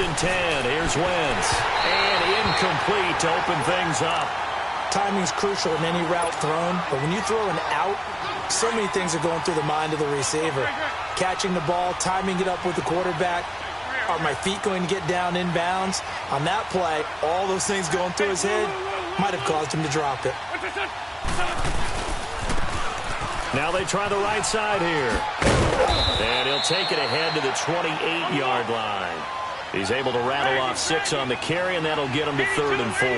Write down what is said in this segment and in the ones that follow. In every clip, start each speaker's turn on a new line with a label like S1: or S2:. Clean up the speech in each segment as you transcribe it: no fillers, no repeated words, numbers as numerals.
S1: and 10. Here's Wentz. And incomplete to open things up.
S2: Timing's crucial in any route thrown, but when you throw an out, so many things are going through the mind of the receiver. Catching the ball, timing it up with the quarterback. Are my feet going to get down inbounds? On that play, all those things going through his head might have caused him to drop it.
S1: Now they try the right side here. And he'll take it ahead to the 28-yard line. He's able to rattle off 6 on the carry, and that'll get him to 3rd and 4.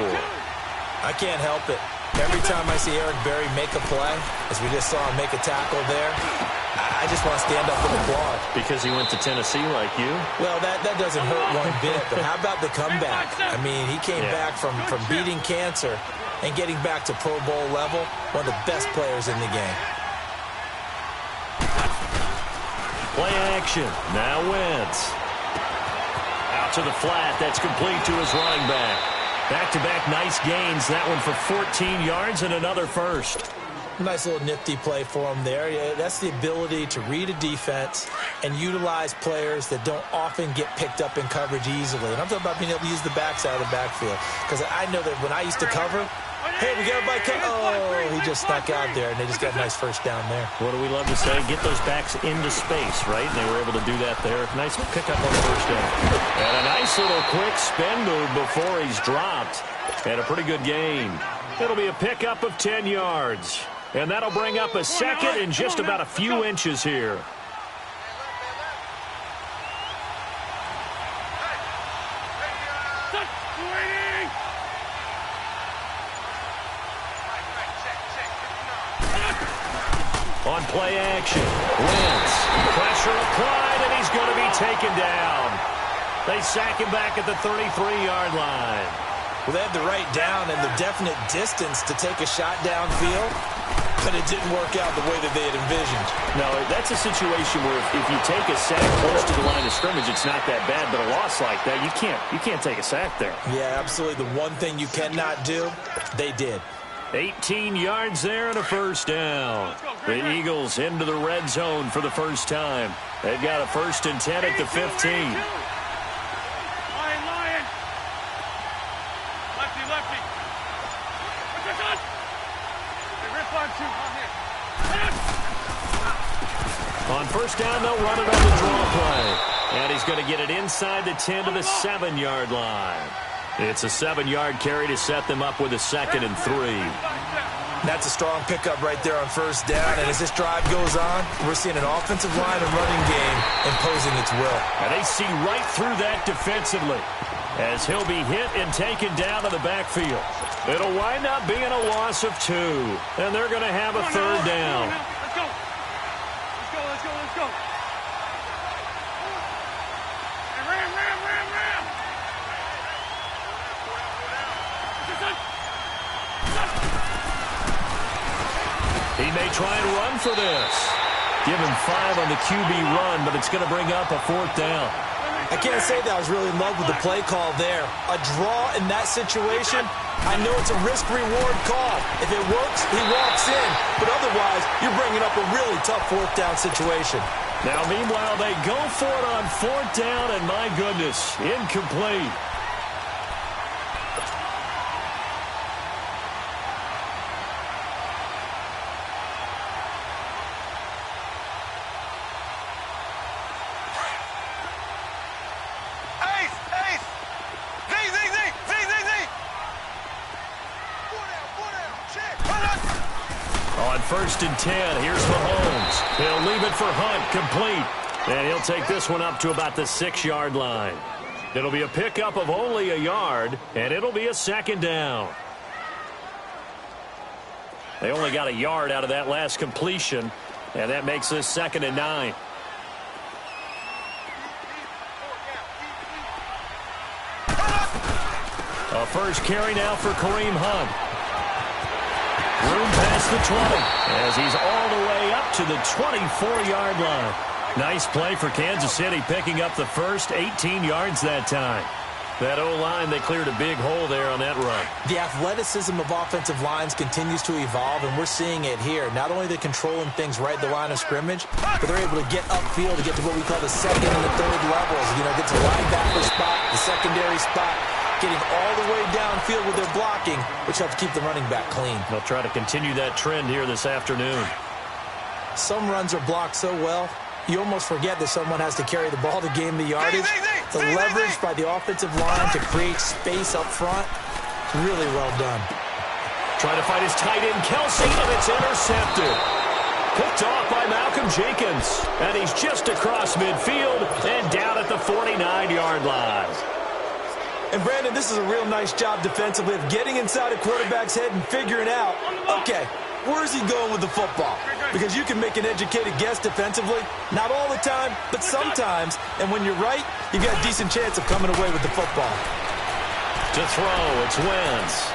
S2: I can't help it. Every time I see Eric Berry make a play, as we just saw him make a tackle there, I just want to stand up and applaud.
S1: Because he went to Tennessee like you?
S2: Well, that doesn't hurt one bit, but how about the comeback? I mean, he came back from beating cancer and getting back to Pro Bowl level, one of the best players in the game.
S1: Play action. Now Wentz. Out to the flat. That's complete to his running back. Back-to-back nice gains. That one for 14 yards and another first.
S2: Nice little nifty play for him there. Yeah, that's the ability to read a defense and utilize players that don't often get picked up in coverage easily. And I'm talking about being able to use the backside of the backfield. Because I know that when I used to cover, hey, we got everybody oh, he just snuck out there, and they just got a nice first down there.
S1: What do we love to say? Get those backs into space, right? And they were able to do that there. Nice pickup on the first down. And a nice little quick spin move before he's dropped. And a pretty good gain. It'll be a pickup of 10 yards. And that'll bring up a second in just about a few inches here. On play action, Wentz. Pressure applied, and he's going to be taken down. They sack him back at the 33-yard line.
S2: Well, they had the right down and the definite distance to take a shot downfield, but it didn't work out the way that they had envisioned.
S1: No, that's a situation where if you take a sack close to the line of scrimmage, it's not that bad, but a loss like that, you can't take a sack there.
S2: Yeah, absolutely. The one thing you cannot do, they did.
S1: 18 yards there and a first down. The Eagles into the red zone for the first time. They've got a 1st and 10 at the 15. On first down, they'll run it on the draw play. And he's going to get it inside the 10 to the 7-yard line. It's a 7-yard carry to set them up with a 2nd and 3.
S2: That's a strong pickup right there on first down. And as this drive goes on, we're seeing an offensive line and running game imposing its will.
S1: And they see right through that defensively as he'll be hit and taken down to the backfield. It'll wind up being a loss of 2. And they're going to have a 3rd down.
S3: Let's go. Ram.
S1: He may try and run for this. Give him 5 on the QB run, but it's going to bring up a 4th down.
S2: I can't say that I was really in love with the play call there. A draw in that situation, I know it's a risk-reward call. If it works, he walks in. But otherwise, you're bringing up a really tough 4th down situation.
S1: Now, meanwhile, they go for it on 4th down, and my goodness, incomplete. On 1st and 10, here's Mahomes. He'll leave it for Hunt, complete. And he'll take this one up to about the 6-yard line. It'll be a pickup of only a yard, and it'll be a 2nd down. They only got a yard out of that last completion, and that makes this 2nd and 9. A first carry now for Kareem Hunt. Room past the 20 as he's all the way up to the 24-yard line. Nice play for Kansas City, picking up the first 18 yards that time. That O-line, they cleared a big hole there on that run.
S2: The athleticism of offensive lines continues to evolve, and we're seeing it here. Not only are they controlling things right at the line of scrimmage, but they're able to get upfield to get to what we call the second and the third levels. You know, get to the linebacker spot, the secondary spot, getting all the way downfield with their blocking, which helps keep the running back clean.
S1: They'll try to continue that trend here this afternoon.
S2: Some runs are blocked so well, you almost forget that someone has to carry the ball to gain the yardage. The leverage by the offensive line to create space up front, really well done.
S1: Trying to find his tight end, Kelsey, and it's intercepted. Picked off by Malcolm Jenkins. And he's just across midfield and down at the 49-yard line.
S2: And, Brandon, this is a real nice job defensively of getting inside a quarterback's head and figuring out, okay, where's he going with the football? Because you can make an educated guess defensively. Not all the time, but sometimes. And when you're right, you've got a decent chance of coming away with the football.
S1: To throw, it's Wentz.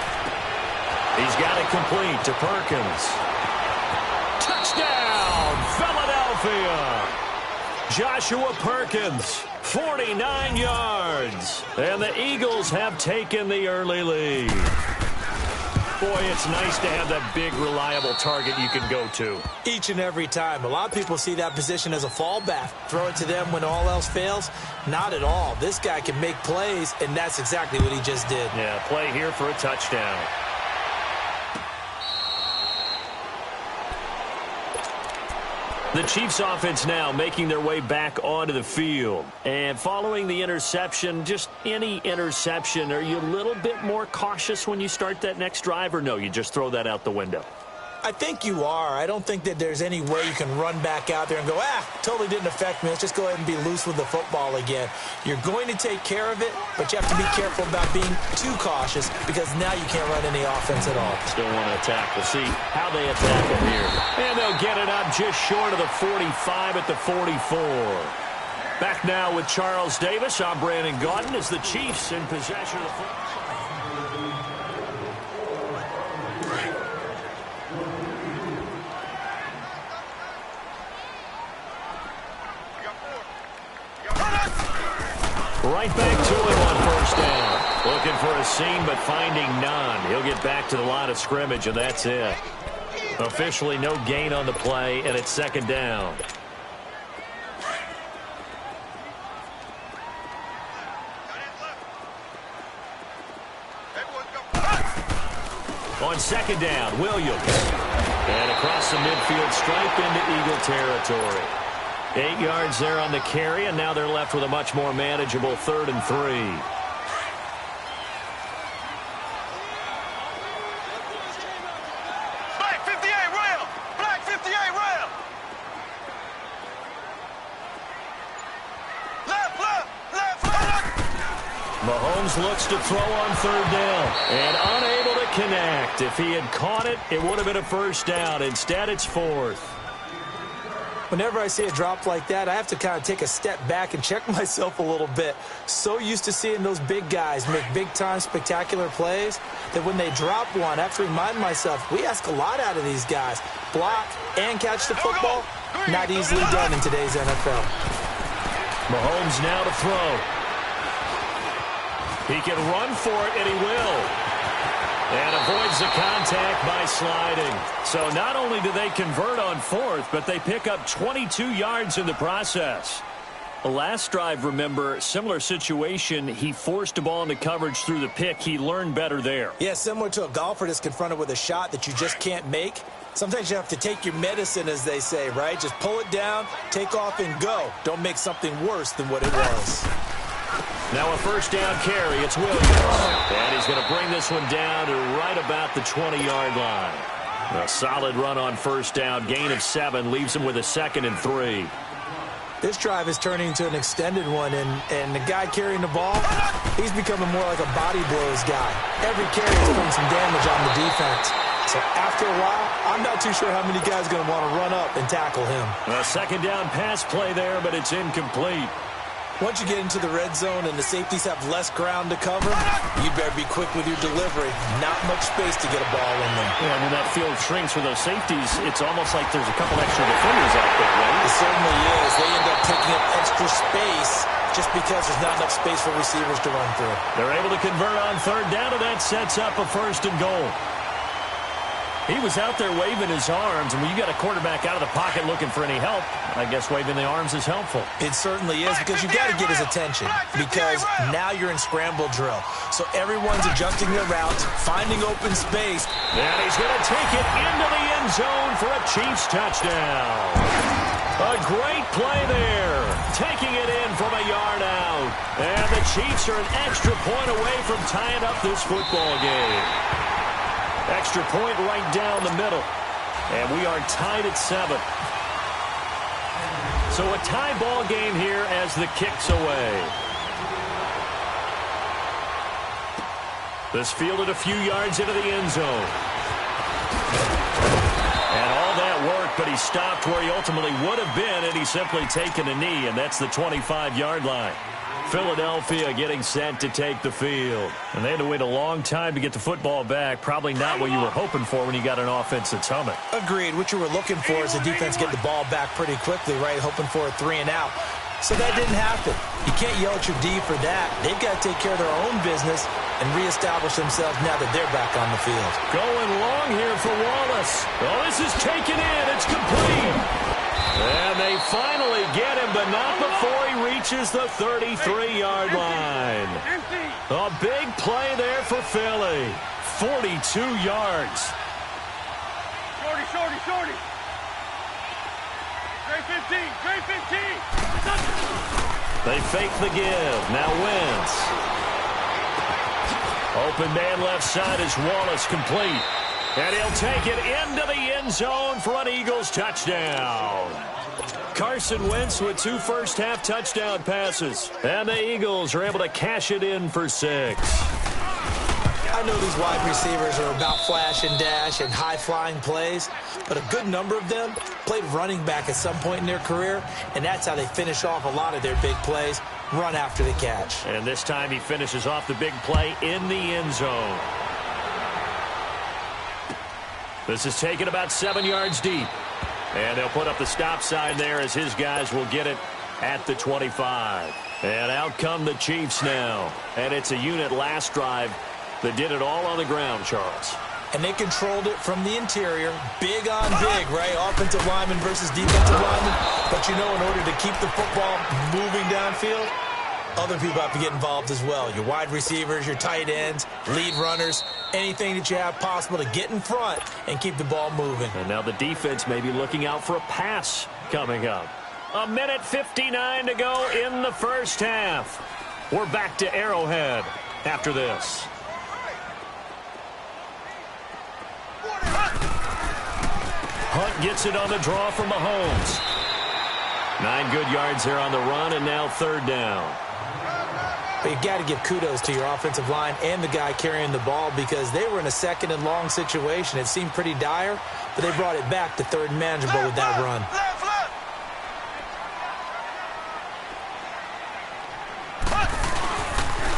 S1: He's got it complete to Perkins. Touchdown, Philadelphia! Joshua Perkins, 49 yards. And the Eagles have taken the early lead. Boy, it's nice to have that big, reliable target you can go to.
S2: Each and every time. A lot of people see that position as a fallback. Throw it to them when all else fails. Not at all. This guy can make plays, and that's exactly what he just did.
S1: Yeah, play here for a touchdown. The Chiefs offense now making their way back onto the field. And following the interception, just any interception, are you a little bit more cautious when you start that next drive, or no, you just throw that out the window?
S2: I think you are. I don't think that there's any way you can run back out there and go, totally didn't affect me. Let's just go ahead and be loose with the football again. You're going to take care of it, but you have to be careful about being too cautious because now you can't run any offense at all.
S1: Still want to attack. We'll see how they attack it here. And they'll get it up just short of the 45 at the 44. Back now with Charles Davis. I'm Brandon Gaudin as the Chiefs in possession of the football. Right back to it on first down. Looking for a seam, but finding none. He'll get back to the line of scrimmage, and that's it. Officially no gain on the play, and it's second down. On second down, Williams. And across the midfield stripe into Eagle territory. 8 yards there on the carry, and now they're left with a much more manageable 3rd and 3.
S3: Black 58 rail! Black 58 rail! Left!
S1: Mahomes looks to throw on 3rd down and unable to connect. If he had caught it, it would have been a first down. Instead, it's 4th.
S2: Whenever I see a drop like that, I have to kind of take a step back and check myself a little bit. So used to seeing those big guys make big-time spectacular plays that when they drop one, I have to remind myself, we ask a lot out of these guys. Block and catch the football, not easily done in today's NFL.
S1: Mahomes now to throw. He can run for it, and he will. And avoids the contact by sliding. So not only do they convert on 4th, but they pick up 22 yards in the process. The last drive, remember, similar situation. He forced a ball into coverage through the pick. He learned better there.
S2: Yeah, similar to a golfer that's confronted with a shot that you just can't make. Sometimes you have to take your medicine, as they say, right? Just pull it down, take off, and go. Don't make something worse than what it was.
S1: Now a first down carry. It's Williams. And he's going to bring this one down to right about the 20-yard line. A solid run on first down. Gain of 7 leaves him with a 2nd and 3.
S2: This drive is turning into an extended one, and the guy carrying the ball, he's becoming more like a body blows guy. Every carry is doing some damage on the defense. So after a while, I'm not too sure how many guys are going to want to run up and tackle him.
S1: A second down pass play there, but it's incomplete.
S2: Once you get into the red zone and the safeties have less ground to cover, you better be quick with your delivery. Not much space to get a ball in there.
S1: Yeah, I mean, that field shrinks for those safeties. It's almost like there's a couple extra defenders out there, right?
S2: It certainly is. They end up taking up extra space just because there's not enough space for receivers to run through.
S1: They're able to convert on third down, and that sets up a 1st and goal. He was out there waving his arms, and when you got a quarterback out of the pocket looking for any help, I guess waving the arms is helpful.
S2: It certainly is, because you got to get his attention, because now you're in scramble drill. So everyone's adjusting their routes, finding open space.
S1: And he's going to take it into the end zone for a Chiefs touchdown. A great play there, taking it in from a yard out. And the Chiefs are an extra point away from tying up this football game. Extra point right down the middle. And we are tied at 7. So a tie ball game here as the kick's away. This fielded a few yards into the end zone. And all that work, but he stopped where he ultimately would have been, and he's simply taken a knee, and that's the 25-yard line. Philadelphia getting set to take the field. And they had to wait a long time to get the football back. Probably not what you were hoping for when you got an offense that's humming.
S2: Agreed. What you were looking for is the defense get the ball back pretty quickly, right? Hoping for a 3 and out. So that didn't happen. You can't yell at your D for that. They've got to take care of their own business and reestablish themselves now that they're back on the field.
S1: Going long here for Wallace. Oh, this is taken in. It's complete. And they finally get him, but not before he reaches the 33-yard line. A big play there for Philly. 42 yards.
S3: Shorty. Great 15.
S1: They fake the give. Now Wentz. Open man left side is Wallace, complete. And he'll take it into the end zone for an Eagles touchdown. Carson Wentz with 2 first-half touchdown passes. And the Eagles are able to cash it in for 6.
S2: I know these wide receivers are about flash and dash and high-flying plays, but a good number of them played running back at some point in their career, and that's how they finish off a lot of their big plays, run after the catch.
S1: And this time he finishes off the big play in the end zone. This is taken about 7 yards deep. And they'll put up the stop sign there as his guys will get it at the 25. And out come the Chiefs now. And it's a unit last drive that did it all on the ground, Charles.
S2: And they controlled it from the interior. Big on big, right? Offensive lineman versus defensive lineman. But you know, in order to keep the football moving downfield, other people have to get involved as well. Your wide receivers, your tight ends, lead runners, anything that you have possible to get in front and keep the ball moving.
S1: And now the defense may be looking out for a pass coming up. 1:59 to go in the first half. We're back to Arrowhead after this. Hunt gets it on the draw from Mahomes. 9 good yards there on the run, and now 3rd down.
S2: But you got to give kudos to your offensive line and the guy carrying the ball, because they were in a 2nd and long situation. It seemed pretty dire, but they brought it back to 3rd and manageable with that run.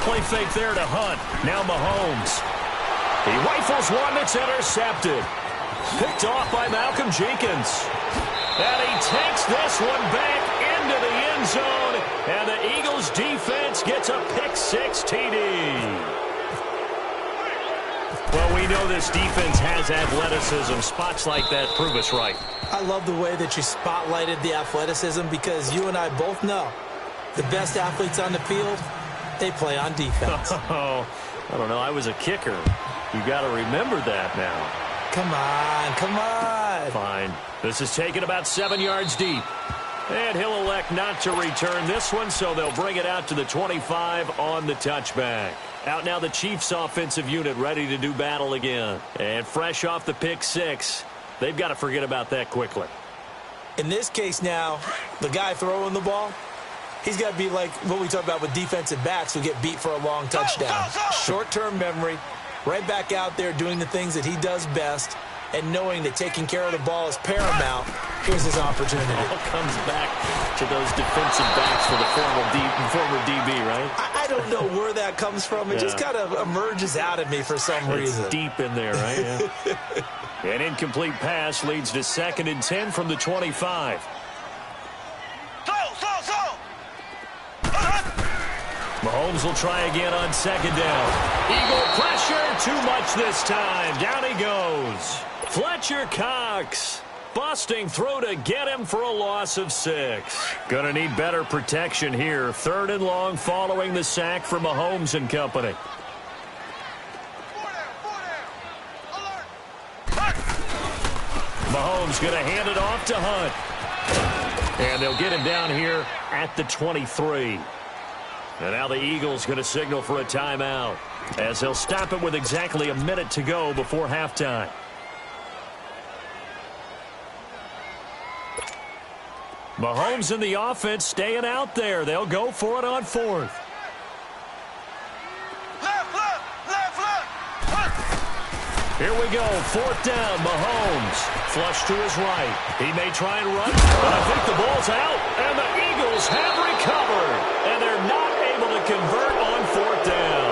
S1: Play fake there to Hunt. Now Mahomes. He rifles one that's intercepted. Picked off by Malcolm Jenkins. And he takes this one back into the end zone. And the Eagles defense gets a pick-6 TD. Well, we know this defense has athleticism. Spots like that prove us right.
S2: I love the way that you spotlighted the athleticism, because you and I both know the best athletes on the field, they play on defense.
S1: Oh, I don't know. I was a kicker. You got to remember that now.
S2: Come on.
S1: Fine. This is taken about 7 yards deep. And he'll elect not to return this one, so they'll bring it out to the 25 on the touchback. Out now the Chiefs offensive unit ready to do battle again. And fresh off the pick-6, they've got to forget about that quickly.
S2: In this case now, the guy throwing the ball, he's got to be like what we talk about with defensive backs who get beat for a long touchdown. Short-term memory, right back out there doing the things that he does best, and knowing that taking care of the ball is paramount, here's his opportunity.
S1: It all comes back to those defensive backs for the former DB, right?
S2: I don't know where that comes from. It just kind of emerges out at me for some reason.
S1: It's deep in there, right? Yeah. An incomplete pass leads to 2nd and 10 from the 25. Mahomes will try again on 2nd down. Eagle pressure, too much this time. Down he goes. Fletcher Cox. Busting through to get him for a loss of 6. Gonna need better protection here. 3rd and long following the sack from Mahomes and company. Mahomes gonna hand it off to Hunt. And they'll get him down here at the 23. And now the Eagles going to signal for a timeout as they'll stop it with exactly a minute to go before halftime. Mahomes and the offense staying out there. They'll go for it on 4th. Here we go, 4th down, Mahomes. Flush to his right. He may try and run, but I think the ball's out, and the Eagles have recovered. And they're not able to convert on 4th down.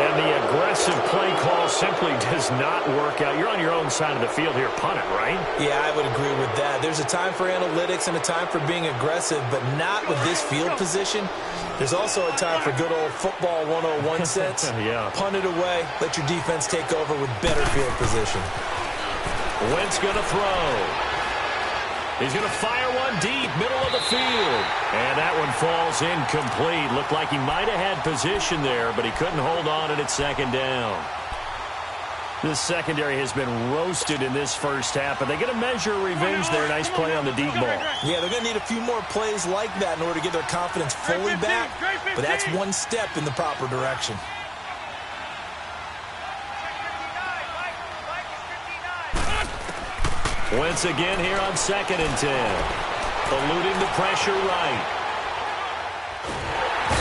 S1: And the aggressive play call simply does not work out. You're on your own side of the field here, punt it, right?
S2: Yeah, I would agree with that. There's a time for analytics and a time for being aggressive, but not with this field position. There's also a time for good old football 101 sense.
S1: Yeah.
S2: Punt it away. Let your defense take over with better field position.
S1: Wentz going to throw. He's going to fire one deep, middle of the field. And that one falls incomplete. Looked like he might have had position there, but he couldn't hold on at 2nd down. This secondary has been roasted in this first half, but they get a measure of revenge there. Nice play on the deep ball.
S2: Yeah, they're going to need a few more plays like that in order to get their confidence fully back, but that's one step in the proper direction.
S1: Wentz again here on 2nd and 10. Eluding the pressure right.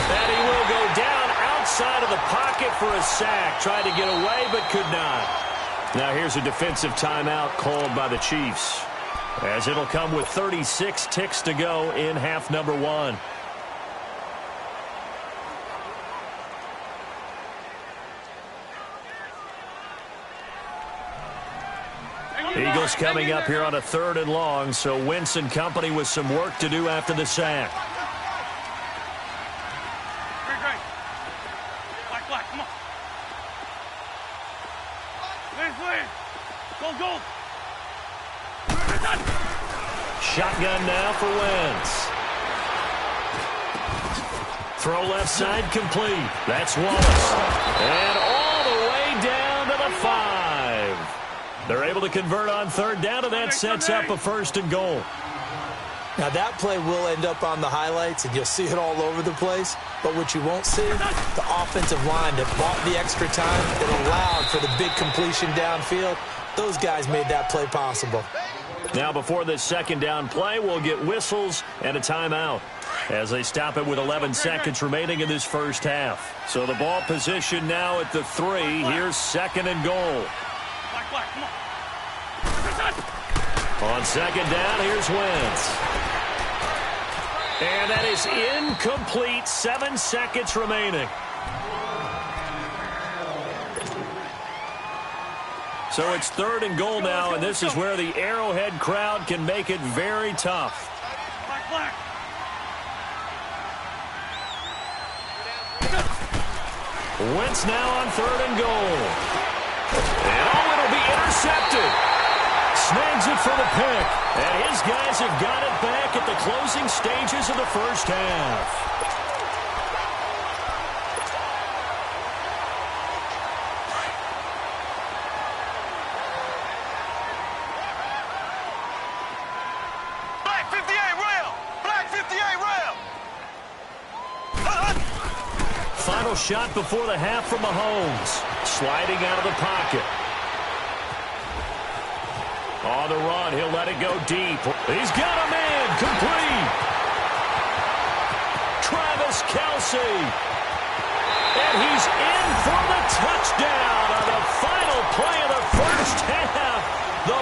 S1: And he will go down outside of the pocket for a sack. Tried to get away, but could not. Now here's a defensive timeout called by the Chiefs, as it'll come with 36 ticks to go in half number 1. Eagles coming up here on a 3rd and long, so Wentz and company with some work to do after the sack.
S3: Black, come on. Go.
S1: Shotgun now for Wentz. Throw left side complete. That's Wallace. And all the way down to the 5. They're able to convert on 3rd down, and that sets up a 1st and goal.
S2: Now, that play will end up on the highlights, and you'll see it all over the place. But what you won't see, the offensive line that bought the extra time, that allowed for the big completion downfield. Those guys made that play possible.
S1: Now, before this 2nd down play, we'll get whistles and a timeout as they stop it with 11 seconds remaining in this first half. So the ball position now at the 3. Here's 2nd and goal.
S3: Black, come on.
S1: On 2nd down, here's Wentz. And that is incomplete. 7 seconds remaining. So it's 3rd and goal now, and this is where the Arrowhead crowd can make it very tough.
S3: Black.
S1: Wentz now on 3rd and goal. And it'll be intercepted. Snags it for the pick. And his guys have got it back at the closing stages of the first half.
S3: Black 58 rail. Black 58 rail.
S1: Final shot before the half from Mahomes. Sliding out of the pocket. On the run, he'll let it go deep. He's got a man, complete. Travis Kelce. And he's in for the touchdown on the final play of the first half. The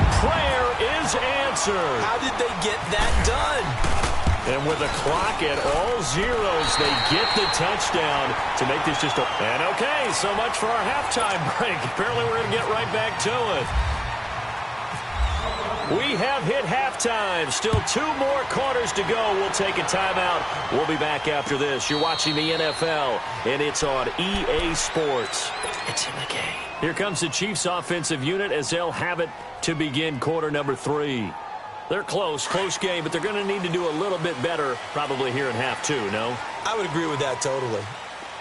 S1: is answered.
S2: How did they get that done?
S1: And with the clock at all zeros, they get the touchdown to make this just a... And okay, so much for our halftime break. Apparently we're going to get right back to it. We have hit halftime. Still 2 more quarters to go. We'll take a timeout. We'll be back after this. You're watching the NFL, and it's on EA Sports. It's in the game. Here comes the Chiefs offensive unit as they'll have it to begin quarter number 3. They're close game, but they're going to need to do a little bit better probably here in half 2, no?
S2: I would agree with that totally.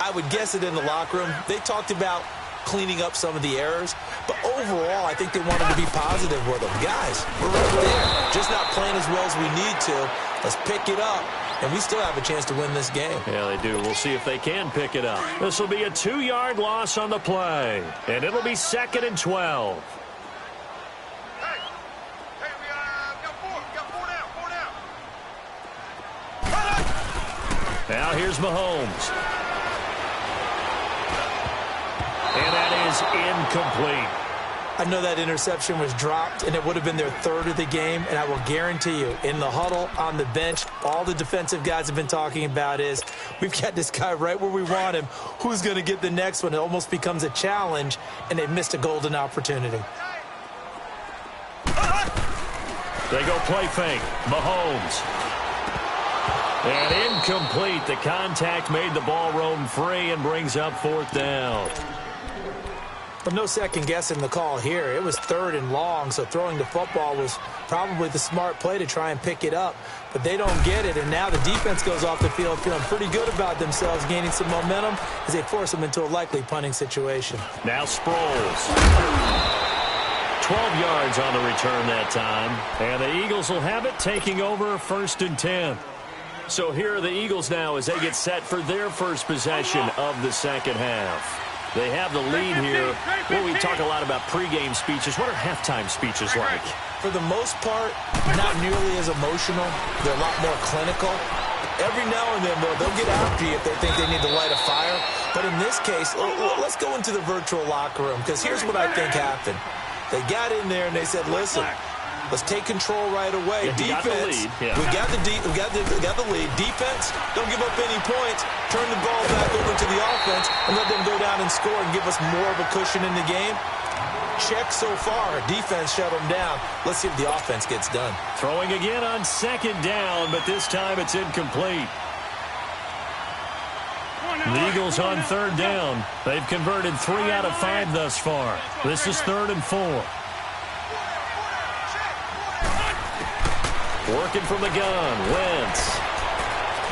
S2: I would guess it in the locker room. They talked about cleaning up some of the errors, but overall, I think they wanted to be positive with them. Guys, we're right there. Just not playing as well as we need to. Let's pick it up, and we still have a chance to win this game.
S1: Yeah, they do. We'll see if they can pick it up. This will be a 2-yard loss on the play, and it'll be 2nd and 12. Now here's Mahomes. And that is incomplete.
S2: I know that interception was dropped, and it would have been their 3rd of the game, and I will guarantee you, in the huddle, on the bench, all the defensive guys have been talking about is, we've got this guy right where we want him. Who's going to get the next one? It almost becomes a challenge, and they've missed a golden opportunity.
S1: They go play fake. Mahomes. And incomplete. The contact made the ball roam free and brings up 4th down.
S2: But no second guessing the call here. It was 3rd and long, so throwing the football was probably the smart play to try and pick it up. But they don't get it, and now the defense goes off the field feeling pretty good about themselves, gaining some momentum as they force them into a likely punting situation.
S1: Now Sproles. 12 yards on the return that time. And the Eagles will have it, taking over 1st and 10. So here are the Eagles now as they get set for their first possession of the second half. They have the lead here. Well, we talk a lot about pregame speeches. What are halftime speeches like?
S2: For the most part, not nearly as emotional. They're a lot more clinical. Every now and then, they'll get after you if they think they need to light a fire. But in this case, let's go into the virtual locker room, because here's what I think happened. They got in there and they said, listen, let's take control right away.
S1: Yeah,
S2: Defense,
S1: yeah.
S2: we got the lead. Defense, don't give up any points. Turn the ball back over to the offense and let them go down and score and give us more of a cushion in the game. Check so far. Defense shut them down. Let's see if the offense gets done.
S1: Throwing again on 2nd down, but this time it's incomplete. The Eagles on 3rd down. They've converted 3 out of 5 thus far. This is 3rd and 4. Working from the gun, Wentz.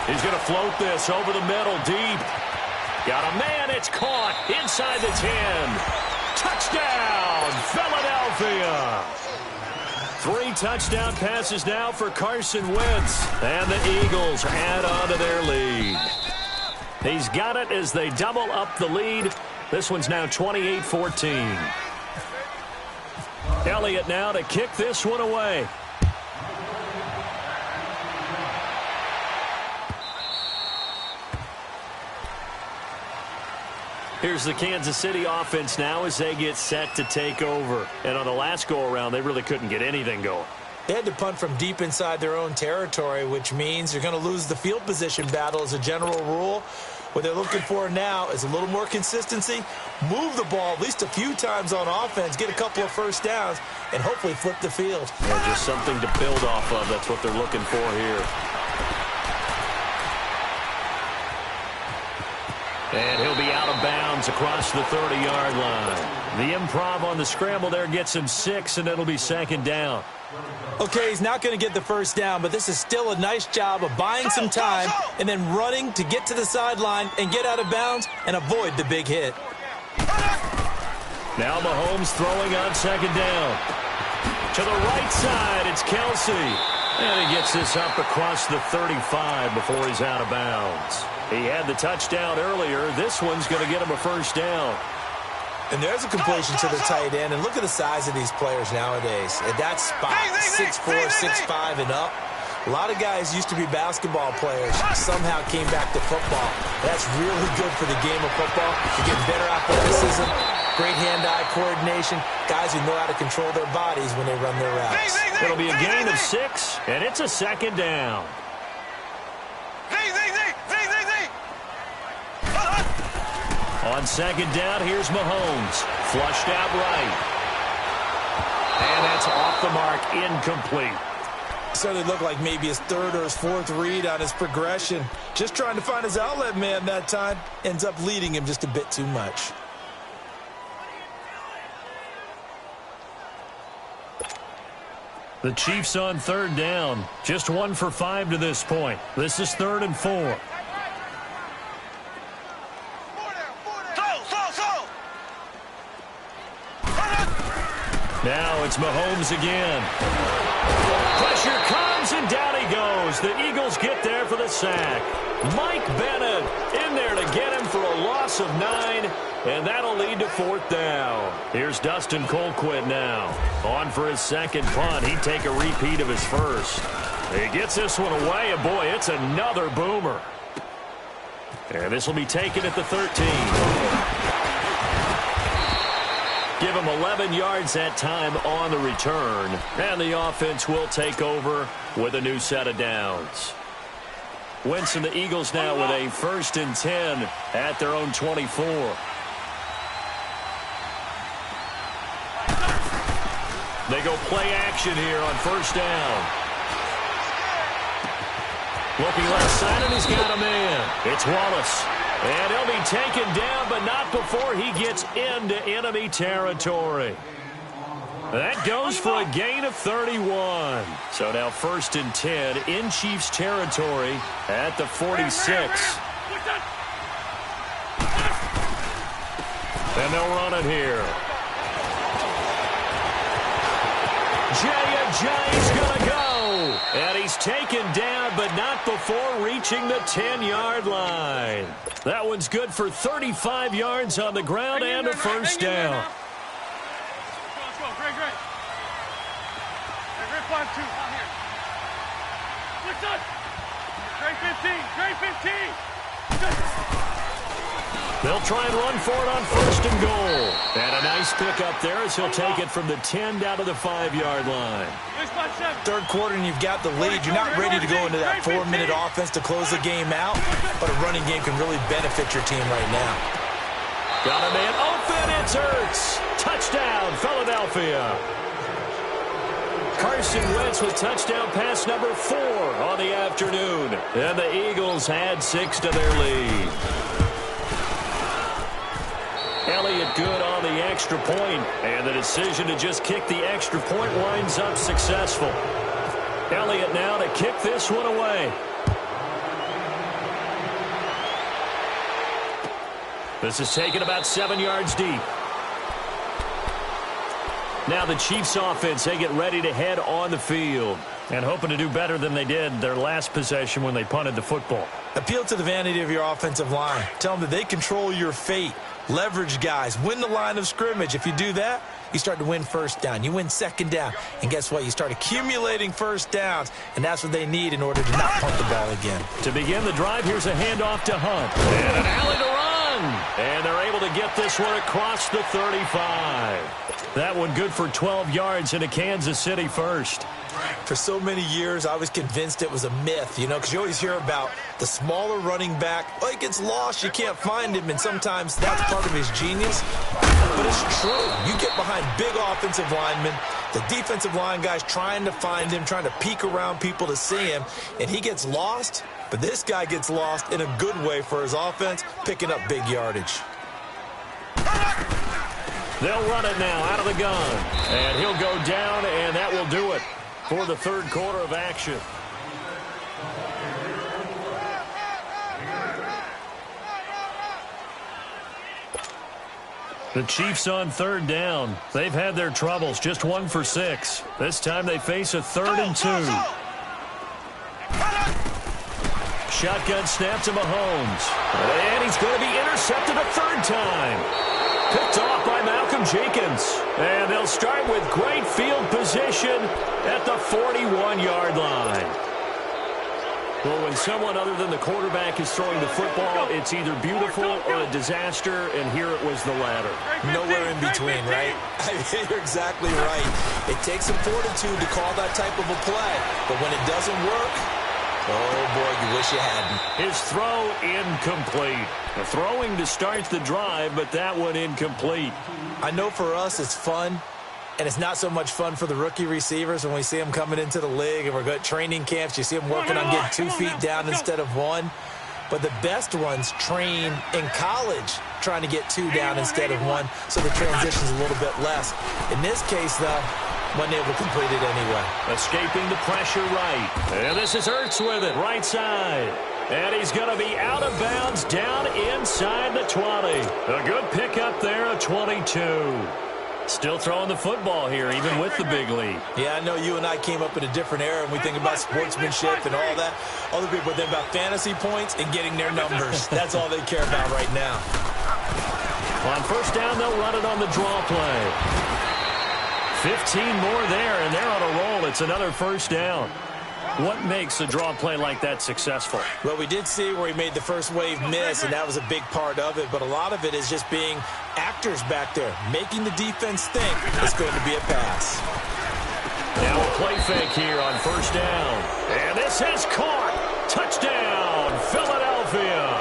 S1: He's going to float this over the middle, deep. Got a man, it's caught inside the 10. Touchdown, Philadelphia. 3 touchdown passes now for Carson Wentz. And the Eagles add on to their lead. He's got it as they double up the lead. This one's now 28-14. Elliott now to kick this one away. Here's the Kansas City offense now as they get set to take over. And on the last go-around, they really couldn't get anything going.
S2: They had to punt from deep inside their own territory, which means you're going to lose the field position battle as a general rule. What they're looking for now is a little more consistency, move the ball at least a few times on offense, get a couple of first downs, and hopefully flip the field.
S1: Yeah, just something to build off of. That's what they're looking for here. And he'll be out of bounds across the 30-yard line. The improv on the scramble there gets him 6, and it'll be 2nd down.
S2: Okay, he's not going to get the first down, but this is still a nice job of buying some time and then running to get to the sideline and get out of bounds and avoid the big hit.
S1: Now Mahomes throwing on 2nd down. To the right side, it's Kelsey. And he gets this up across the 35 before he's out of bounds. He had the touchdown earlier. This one's going to get him a first down.
S2: And there's a completion to the tight end. And look at the size of these players nowadays. At that spot, 6'4", 6'5", and up. A lot of guys used to be basketball players, somehow came back to football. That's really good for the game of football. You get better athleticism, great hand-eye coordination, guys who know how to control their bodies when they run their routes.
S1: It'll be a gain of 6, and it's a second down. On second down, here's Mahomes. Flushed out right. And that's off the mark, incomplete.
S2: Certainly looked like maybe his third or his fourth read on his progression. Just trying to find his outlet man that time. Ends up leading him just a bit too much.
S1: The Chiefs on third down. Just 1 for 5 to this point. This is 3rd and 4. Now it's Mahomes again. Pressure comes, and down he goes. The Eagles get there for the sack. Mike Bennett in there to get him for a loss of 9, and that'll lead to 4th down. Here's Dustin Colquitt now. On for his second punt. He'd take a repeat of his first. He gets this one away, and boy, it's another boomer. And this will be taken at the 13. Give him 11 yards that time on the return. And the offense will take over with a new set of downs. Wentz and the Eagles now with a 1st and 10 at their own 24. They go play action here on 1st down. Looking left side, and he's got a man. It's Wallace. And he'll be taken down, but not before he gets into enemy territory. That goes for a gain of 31. So now 1st and 10 in Chiefs territory at the 46. And they'll run it here. Jay's going to go. And he's taken down, but not before reaching the 10-yard line. That one's good for 35 yards on the ground and a 1st down.
S3: Let's go, great. Great 5-2, out here. Switch up. Great 15, great 15.
S1: They'll try and run for it on 1st and goal. And a nice pickup there as he'll take it from the 10 down to the 5-yard line.
S2: Third quarter and you've got the lead. You're not ready to go into that 4-minute offense to close the game out, but a running game can really benefit your team right now.
S1: Got a man open. It's Ertz. Touchdown, Philadelphia. Carson Wentz with touchdown pass number 4 on the afternoon. And the Eagles add 6 to their lead. Elliott good on the extra point, and the decision to just kick the extra point winds up successful. Elliott now to kick this one away. This is taken about 7 yards deep. Now the Chiefs offense, they get ready to head on the field and hoping to do better than they did their last possession when they punted the football.
S2: Appeal to the vanity of your offensive line. Tell them that they control your fate. Leverage guys. Win the line of scrimmage. If you do that, you start to win 1st down. You win 2nd down. And guess what? You start accumulating 1st downs. And that's what they need in order to not punt the ball again.
S1: To begin the drive, here's a handoff to Hunt. And an alley to run. And they're able to get this one across the 35. That one good for 12 yards into Kansas City 1st.
S2: For so many years, I was convinced it was a myth, because you always hear about the smaller running back. Oh, he gets lost, you can't find him, and sometimes that's part of his genius. But it's true. You get behind big offensive linemen, the defensive line guys trying to find him, trying to peek around people to see him, and he gets lost. But this guy gets lost in a good way for his offense, picking up big yardage.
S1: They'll run it now out of the gun. And he'll go down, and that will do it for the 3rd quarter of action. The Chiefs on 3rd down. They've had their troubles, just 1 for 6. This time they face a 3rd and 2. Shotgun snap to Mahomes. And he's going to be intercepted a 3rd time. Picked off by Malcolm Jenkins. And they'll start with great field position at the 41-yard line. Well, when someone other than the quarterback is throwing the football, it's either beautiful or a disaster, and here it was the latter.
S2: Nowhere in between, right? You're exactly right. It takes some fortitude to call that type of a play, but when it doesn't work, oh, boy, you wish you hadn't.
S1: His throw incomplete. The throwing to start the drive, but that one incomplete.
S2: I know for us it's fun, and it's not so much fun for the rookie receivers when we see them coming into the league and we're going to training camps. You see them working on getting 2 feet down instead of 1. But the best ones train in college trying to get 2 down instead of 1, so the transition's a little bit less. In this case, though, wasn't able to complete it anyway.
S1: Escaping the pressure right. And this is Ertz with it, right side. And he's going to be out of bounds down inside the 20. A good pickup there, a 22. Still throwing the football here, even with the big lead.
S2: Yeah, I know you and I came up in a different era, and we think about sportsmanship and all that. Other people think about fantasy points and getting their numbers. That's all they care about right now.
S1: On first down, they'll run it on the draw play. 15 more there, and they're on a roll. It's another first down. What makes a draw play like that successful?
S2: Well, we did see where he made the first wave miss, and that was a big part of it. But a lot of it is just being actors back there, making the defense think it's going to be a pass.
S1: Now a play fake here on first down. And this is caught. Touchdown, Philadelphia.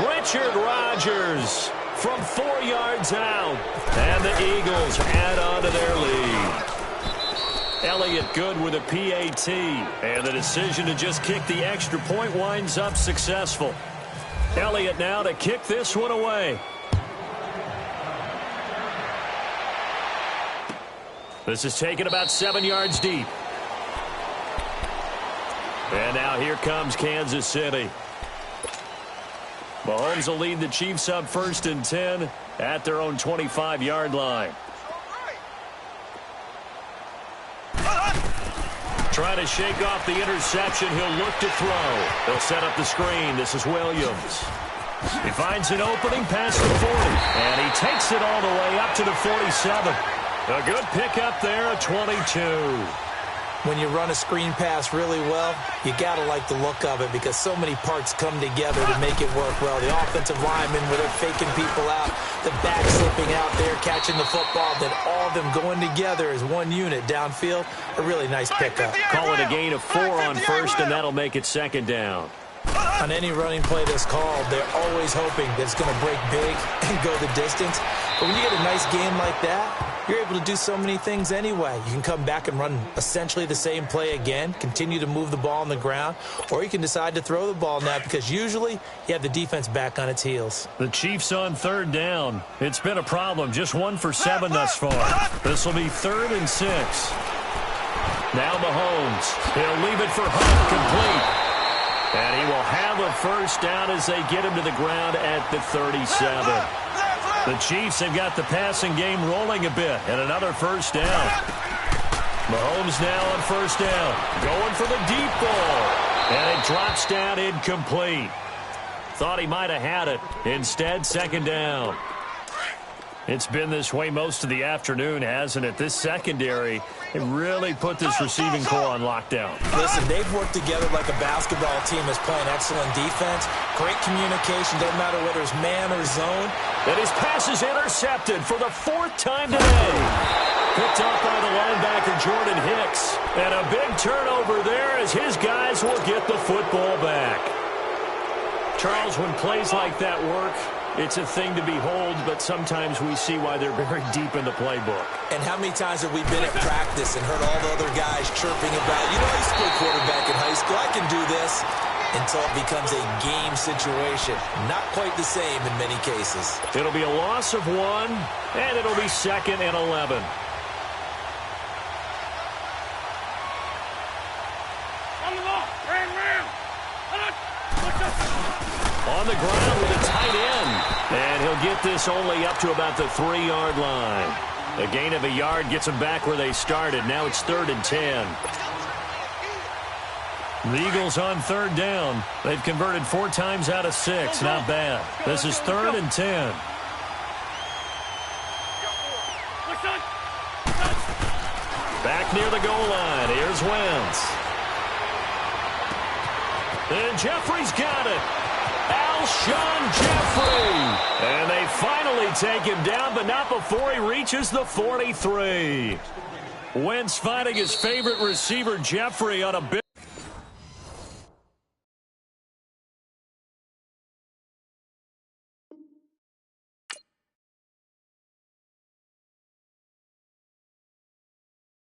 S1: Richard Rodgers from 4 yards out. And the Eagles add on to their lead. Elliott good with a PAT, and the decision to just kick the extra point winds up successful. Elliott now to kick this one away. This is taken about 7 yards deep. And now here comes Kansas City. Mahomes will lead the Chiefs up 1st and 10 at their own 25-yard line. Trying to shake off the interception. He'll look to throw. They'll set up the screen. This is Williams. He finds an opening past the 40. And he takes it all the way up to the 47. A good pickup there, a 22.
S2: When you run a screen pass really well, you got to like the look of it because so many parts come together to make it work well. The offensive linemen, where they're faking people out, the back slipping out there, catching the football, then all of them going together as one unit downfield. A really nice pickup.
S1: Call it a gain of 4 on first, and that'll make it 2nd down.
S2: On any running play that's called, they're always hoping that it's going to break big and go the distance. But when you get a nice game like that, you're able to do so many things anyway. You can come back and run essentially the same play again, continue to move the ball on the ground, or you can decide to throw the ball now because usually you have the defense back on its heels.
S1: The Chiefs on 3rd down. It's been a problem. Just 1 for 7 thus far. This will be 3rd and 6. Now Mahomes. He'll leave it for Hunt, complete. And he will have a first down as they get him to the ground at the 37. The Chiefs have got the passing game rolling a bit, and another first down. Mahomes now on first down, going for the deep ball, and it drops down incomplete. Thought he might have had it. Instead, 2nd down. It's been this way most of the afternoon, hasn't it? This secondary, it really put this receiving core on lockdown.
S2: Listen, they've worked together like a basketball team that's playing excellent defense. Great communication, doesn't matter whether it's man or zone.
S1: And his pass is intercepted for the 4th time today. Picked up by the linebacker, Jordan Hicks. And a big turnover there as his guys will get the football back. Charles, when plays like that work, it's a thing to behold, but sometimes we see why they're very deep in the playbook.
S2: And how many times have we been at practice and heard all the other guys chirping about, you know, I used to play quarterback in high school, I can do this, until it becomes a game situation. Not quite the same in many cases.
S1: It'll be a loss of 1, and it'll be 2nd and 11.
S3: On the ball. Ram.
S1: On the ground with a tight end. And he'll get this only up to about the 3-yard line. A gain of a yard gets them back where they started. Now it's 3rd and 10. The Eagles on 3rd down. They've converted 4 times out of 6. Not bad. This is 3rd and 10. Back near the goal line. Here's Wentz. And Jeffrey's got it. Alshon Jeffrey. And they finally take him down, but not before he reaches the 43. Wentz finding his favorite receiver, Jeffrey, on a big